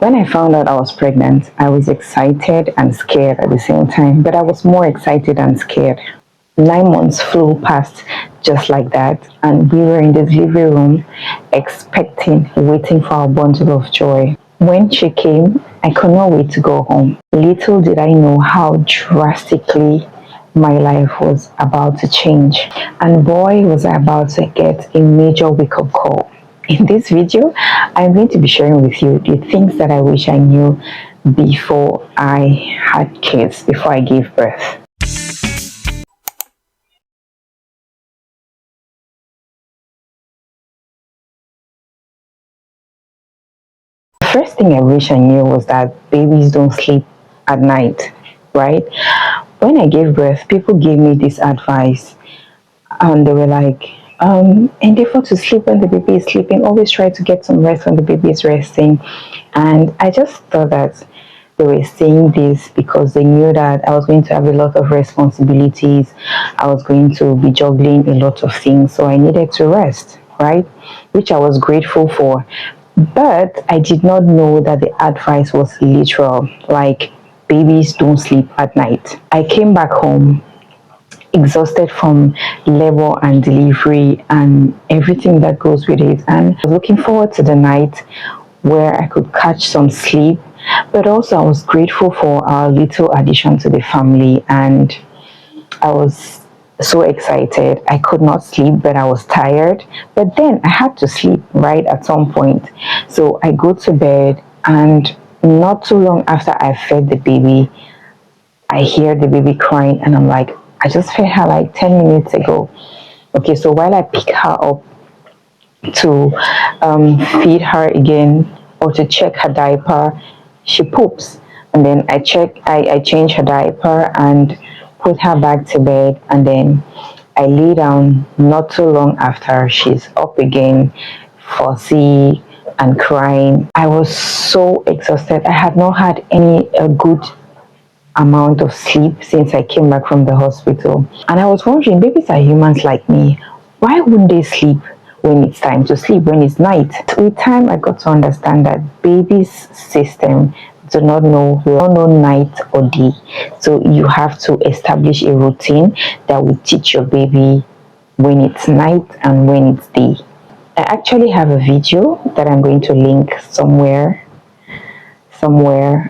When I found out I was pregnant, I was excited and scared at the same time, but I was more excited and scared. 9 months flew past just like that, and we were in the delivery room expecting, waiting for our bundle of joy. When she came, I could not wait to go home. Little did I know how drastically my life was about to change. And boy, was I about to get a major wake up call. In this video, I'm going to be sharing with you the things that I wish I knew before I had kids, before I gave birth. The first thing I wish I knew was that babies don't sleep at night, right? When I gave birth, people gave me this advice and they were like, endeavor to sleep when the baby is sleeping, always try to get some rest when the baby is resting. And I just thought that they were saying this because they knew that I was going to have a lot of responsibilities. I was going to be juggling a lot of things, so I needed to rest, right? Which I was grateful for. But I did not know that the advice was literal, like babies don't sleep at night. I came back home exhausted from labor and delivery and everything that goes with it, and I was looking forward to the night where I could catch some sleep. But also I was grateful for our little addition to the family, and I was so excited. I could not sleep, but I was tired. But then I had to sleep, right, at some point. So I go to bed, and not too long after I fed the baby, I hear the baby crying, and I'm like, I just fed her like 10 minutes ago. Okay, so while I pick her up to feed her again or to check her diaper, she poops. And then I change her diaper and put her back to bed. And then I lay down. Not too long after, she's up again, fussy and crying. I was so exhausted. I had not had any a good amount of sleep since I came back from the hospital. And I was wondering, babies are humans like me. Why wouldn't they sleep when it's time to sleep, when it's night? With time, I got to understand that babies' system do not know night or day. So you have to establish a routine that will teach your baby when it's night and when it's day. I actually have a video that I'm going to link somewhere,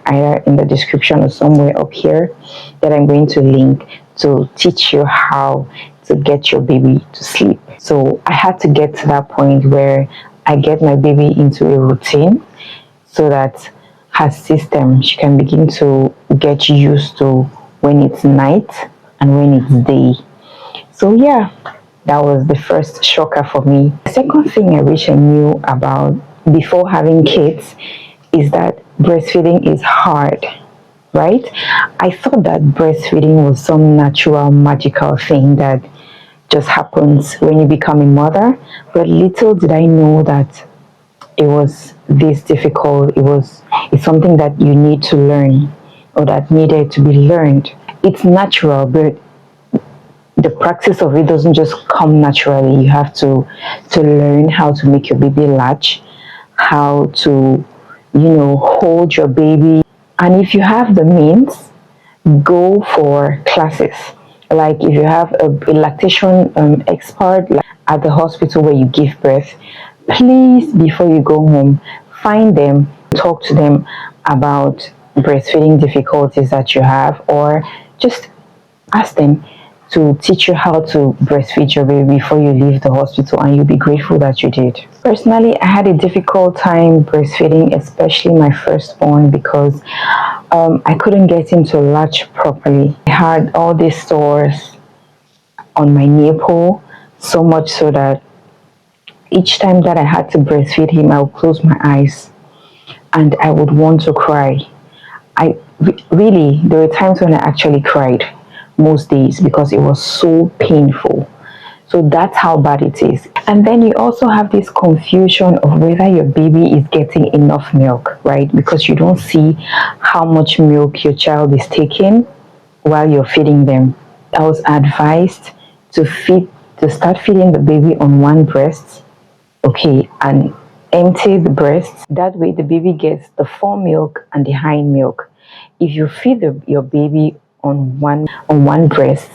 either in the description or somewhere up here, that I'm going to link to teach you how to get your baby to sleep. So I had to get to that point where I get my baby into a routine so that her system, she can begin to get used to when it's night and when it's day. So yeah, that was the first shocker for me. The second thing I wish I knew about before having kids is that breastfeeding is hard, right? I thought that breastfeeding was some natural, magical thing that just happens when you become a mother, but little did I know that it was this difficult. It's something that you need to learn, or that needed to be learned. It's natural, but the practice of it doesn't just come naturally. You have to learn how to make your baby latch, how to hold your baby. And if you have the means, go for classes. Like if you have a lactation expert at the hospital where you give birth, please, before you go home, find them, talk to them about breastfeeding difficulties that you have, or just ask them to teach you how to breastfeed your baby before you leave the hospital, and you'll be grateful that you did. Personally, I had a difficult time breastfeeding, especially my firstborn, because I couldn't get him to latch properly. I had all these sores on my nipple, so much so that each time that I had to breastfeed him, I would close my eyes and I would want to cry. Really, there were times when I actually cried, most days, because it was so painful. So that's how bad it is. And then you also have this confusion of whether your baby is getting enough milk, right? Because you don't see how much milk your child is taking while you're feeding them. I was advised to start feeding the baby on one breast, okay, and empty the breast. That way the baby gets the fore milk and the hind milk. If you feed your baby on one breast,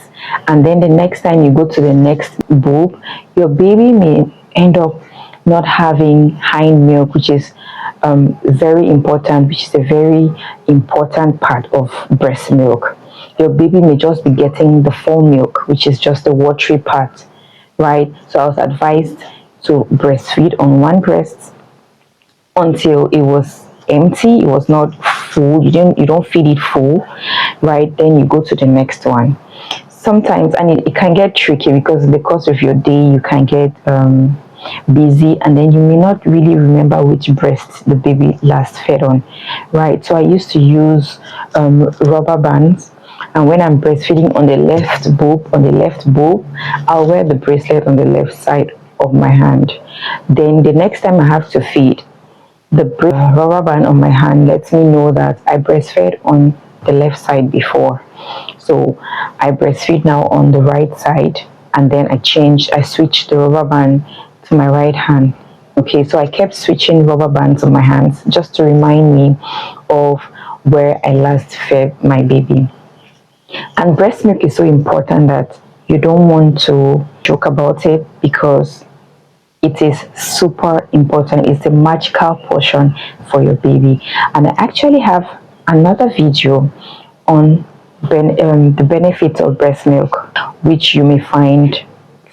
and then the next time you go to the next boob, your baby may end up not having hind milk, which is very important, which is a very important part of breast milk. Your baby may just be getting the fore milk, which is just the watery part, right? So I was advised to breastfeed on one breast until it was empty, it was not full. You don't feed it full, right? Then you go to the next one. Sometimes, and it can get tricky because in the course of your day you can get busy, and then you may not really remember which breast the baby last fed on, right? So I used to use rubber bands, and when I'm breastfeeding on the left boob, I'll wear the bracelet on the left side of my hand. Then the next time I have to feed, the rubber band on my hand lets me know that I breastfed on the left side before. So I breastfeed now on the right side, and then I switched the rubber band to my right hand. Okay, so I kept switching rubber bands on my hands just to remind me of where I last fed my baby. And breast milk is so important that you don't want to joke about it because it is super important. It's a magical portion for your baby. And I actually have another video on the benefits of breast milk, which you may find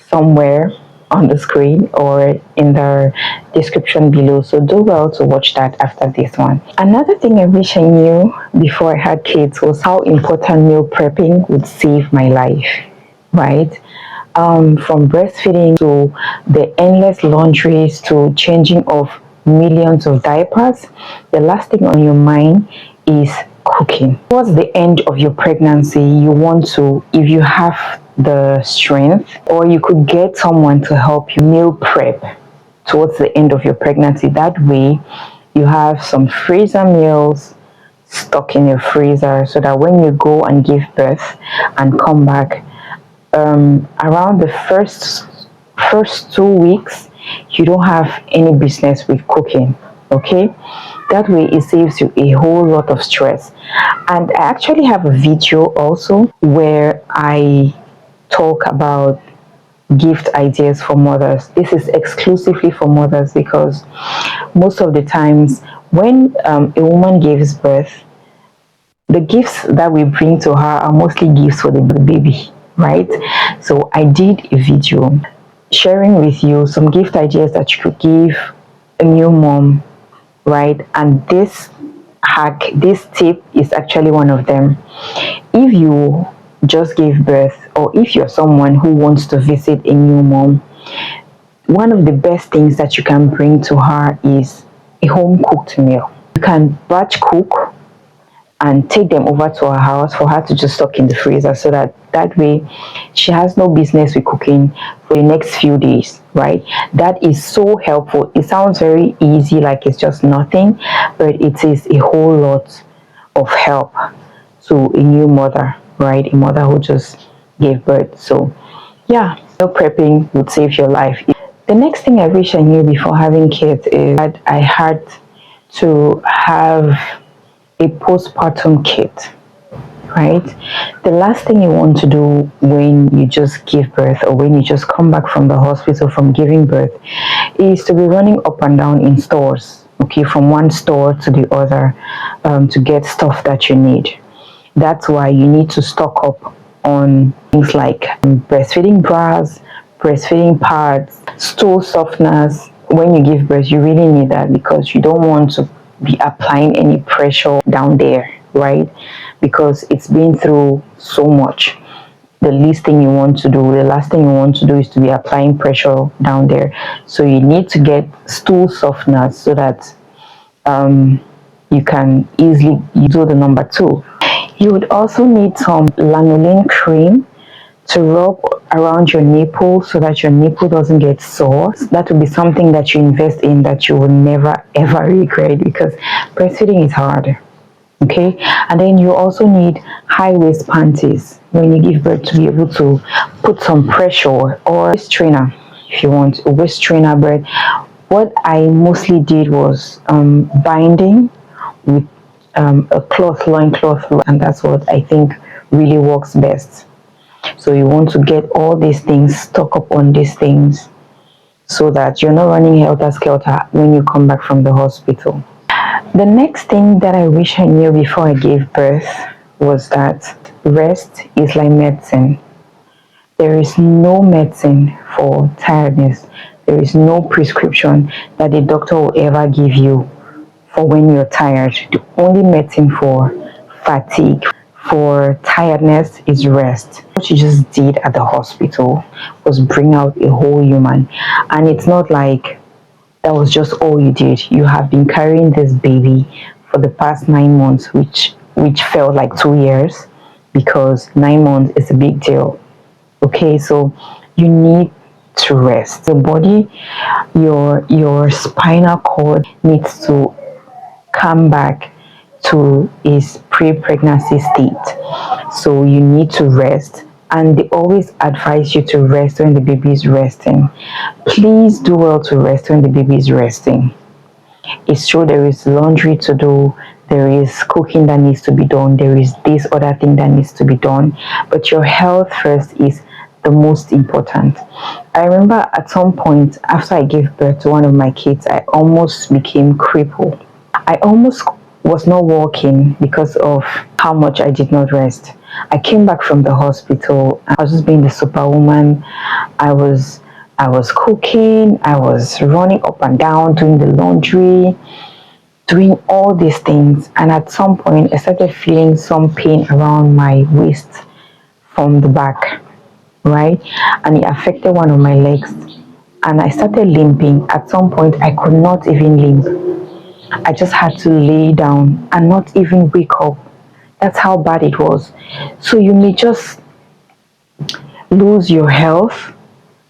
somewhere on the screen or in the description below. So do well to watch that after this one. Another thing I wish I knew before I had kids was how important meal prepping would save my life, right? From breastfeeding to the endless laundries to changing of millions of diapers, the last thing on your mind is cooking. Towards the end of your pregnancy, you want to, if you have the strength, or you could get someone to help you meal prep towards the end of your pregnancy. That way, you have some freezer meals stuck in your freezer so that when you go and give birth and come back, around the first 2 weeks, you don't have any business with cooking. Okay, that way it saves you a whole lot of stress. And I actually have a video also where I talk about gift ideas for mothers. This is exclusively for mothers because most of the times when a woman gives birth, the gifts that we bring to her are mostly gifts for the baby, right? So I did a video sharing with you some gift ideas that you could give a new mom, right? And this tip is actually one of them. If you just gave birth, or if you're someone who wants to visit a new mom, one of the best things that you can bring to her is a home cooked meal. You can batch cook and take them over to her house for her to just stock in the freezer, so that way she has no business with cooking for the next few days, right? That is so helpful. It sounds very easy, like it's just nothing, but it is a whole lot of help to a new mother, right? A mother who just gave birth. So yeah, meal prepping would save your life. The next thing I wish I knew before having kids is that I had to have a postpartum kit, right? The last thing you want to do when you just give birth or when you just come back from the hospital from giving birth is to be running up and down in stores, okay, from one store to the other, to get stuff that you need. That's why you need to stock up on things like breastfeeding bras, breastfeeding pads, stool softeners. When you give birth, you really need that because you don't want to be applying any pressure down there, right? Because it's been through so much. The last thing you want to do is to be applying pressure down there. So you need to get stool softeners so that you can easily do the number two. You would also need some lanolin cream to rub around your nipple so that your nipple doesn't get sore. That will be something that you invest in that you will never ever regret because breastfeeding is hard. Okay, and then you also need high waist panties when you give birth to be able to put some pressure, or waist trainer if you want a waist trainer, but What I mostly did was binding with a cloth, loincloth, and that's what I think really works best. So you want to get all these things, stock up on these things, so that you're not running helter skelter when you come back from the hospital. The next thing that I wish I knew before I gave birth was that rest is like medicine. There is no medicine for tiredness. There is no prescription that the doctor will ever give you for when you're tired. The only medicine for fatigue, for tiredness is rest. What you just did at the hospital was bring out a whole human. And it's not like that was just all you did. You have been carrying this baby for the past 9 months, which felt like 2 years, because 9 months is a big deal. Okay, so you need to rest. Your body, your spinal cord needs to come back to its pre-pregnancy state. So you need to rest, and they always advise you to rest when the baby is resting. Please do well to rest when the baby is resting. It's true there is laundry to do, there is cooking that needs to be done, there is this other thing that needs to be done, but your health first is the most important. I remember at some point after I gave birth to one of my kids, I almost became crippled. I almost was not walking because of how much I did not rest. I came back from the hospital. I was just being the superwoman. I was cooking, I was running up and down, doing the laundry, doing all these things. And at some point, I started feeling some pain around my waist from the back, right? And it affected one of my legs. And I started limping. At some point, I could not even limp. I just had to lay down and not even wake up. That's how bad it was. So you may just lose your health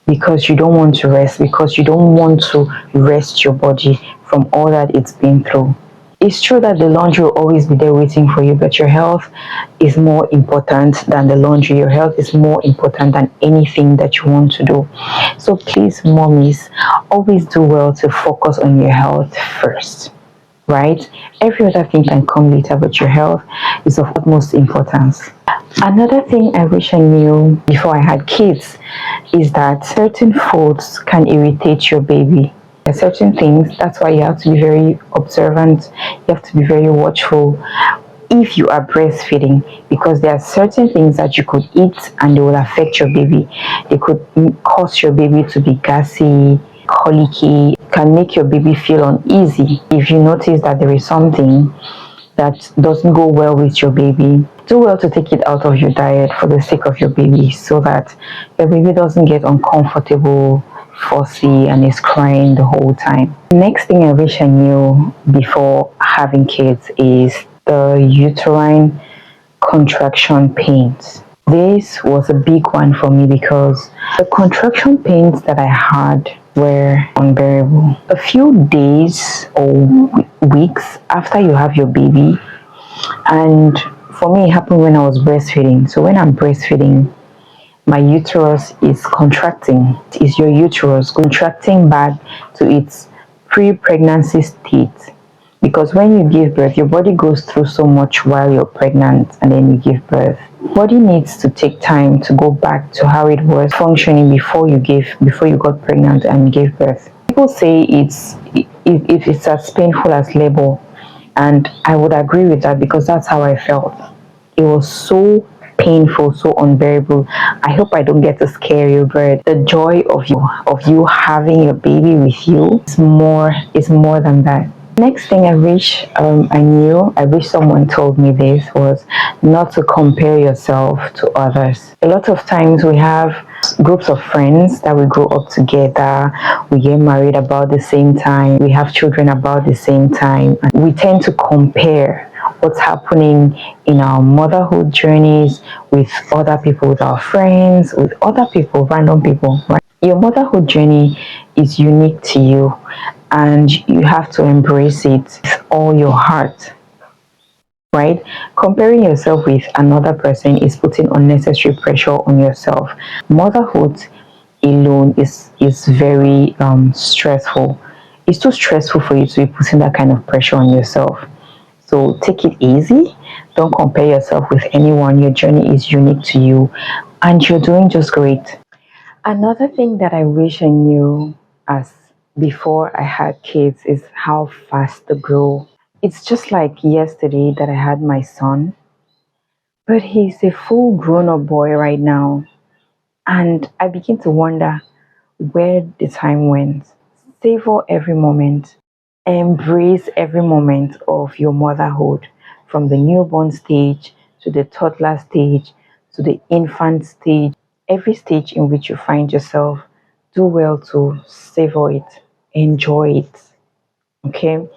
because you don't want to rest, because you don't want to rest your body from all that it's been through. It's true that the laundry will always be there waiting for you, but your health is more important than the laundry. Your health is more important than anything that you want to do. So please, mommies, always do well to focus on your health first, right? Every other thing can come later, but your health is of utmost importance. Another thing I wish I knew before I had kids is that certain foods can irritate your baby. There are certain things, that's why you have to be very observant, you have to be very watchful if you are breastfeeding, because there are certain things that you could eat and they will affect your baby. They could cause your baby to be gassy, colicky, can make your baby feel uneasy. If you notice that there is something that doesn't go well with your baby, do well to take it out of your diet for the sake of your baby, so that your baby doesn't get uncomfortable, fussy, and is crying the whole time. Next thing I wish I knew before having kids is the uterine contraction pains. This was a big one for me because the contraction pains that I had were unbearable. A few days or weeks after you have your baby, and for me it happened when I was breastfeeding. So when I'm breastfeeding, my uterus is contracting. Is your uterus contracting back to its pre-pregnancy state? Because when you give birth, your body goes through so much while you're pregnant and then you give birth. Body needs to take time to go back to how it was functioning before you got pregnant and gave birth. People say it's as painful as labor, and I would agree with that because that's how I felt. It was so painful, so unbearable. I hope I don't get to scare you, but the joy of you having your baby with you is more than that. Next thing I wish I wish someone told me this, was not to compare yourself to others. A lot of times we have groups of friends that we grow up together, we get married about the same time, we have children about the same time, and we tend to compare what's happening in our motherhood journeys with other people, with our friends, with other people, random people, right? Your motherhood journey is unique to you, and you have to embrace it with all your heart, right? Comparing yourself with another person is putting unnecessary pressure on yourself. Motherhood alone is very stressful. it's too stressful for you to be putting that kind of pressure on yourself. So take it easy. Don't compare yourself with anyone. Your journey is unique to you and you're doing just great. Another thing that I wish I knew as before I had kids is how fast they grow. It's just like yesterday that I had my son, but he's a full grown up boy right now. And I begin to wonder where the time went. Savor every moment. Embrace every moment of your motherhood, from the newborn stage to the toddler stage to the infant stage. Every stage in which you find yourself, do well to savor it, enjoy it, okay?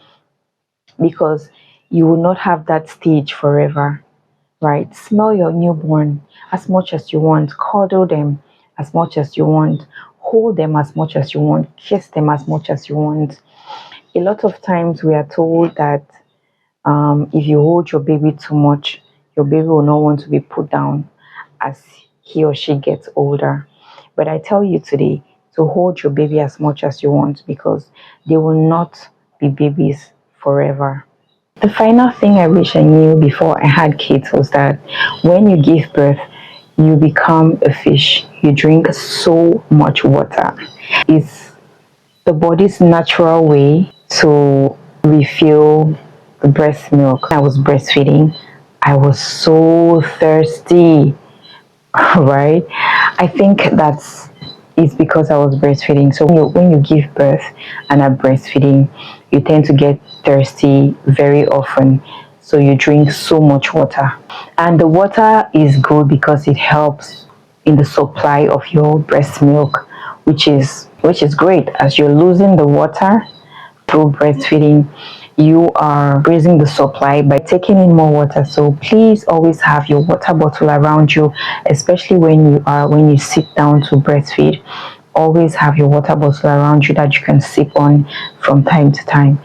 Because you will not have that stage forever, right? Smell your newborn as much as you want, cuddle them as much as you want, hold them as much as you want, kiss them as much as you want. A lot of times we are told that if you hold your baby too much, your baby will not want to be put down as he or she gets older. But I tell you today to hold your baby as much as you want because they will not be babies forever. The final thing I wish I knew before I had kids was that when you give birth, you become a fish. You drink so much water. It's the body's natural way to refill the breast milk. I was breastfeeding. I was so thirsty, right? I think that's it's because I was breastfeeding. So when you give birth and are breastfeeding, you tend to get thirsty very often. So you drink so much water. And the water is good because it helps in the supply of your breast milk, which is great. As you're losing the water through breastfeeding, you are raising the supply by taking in more water. So please always have your water bottle around you, especially when you sit down to breastfeed. Always have your water bottle around you that you can sip on from time to time.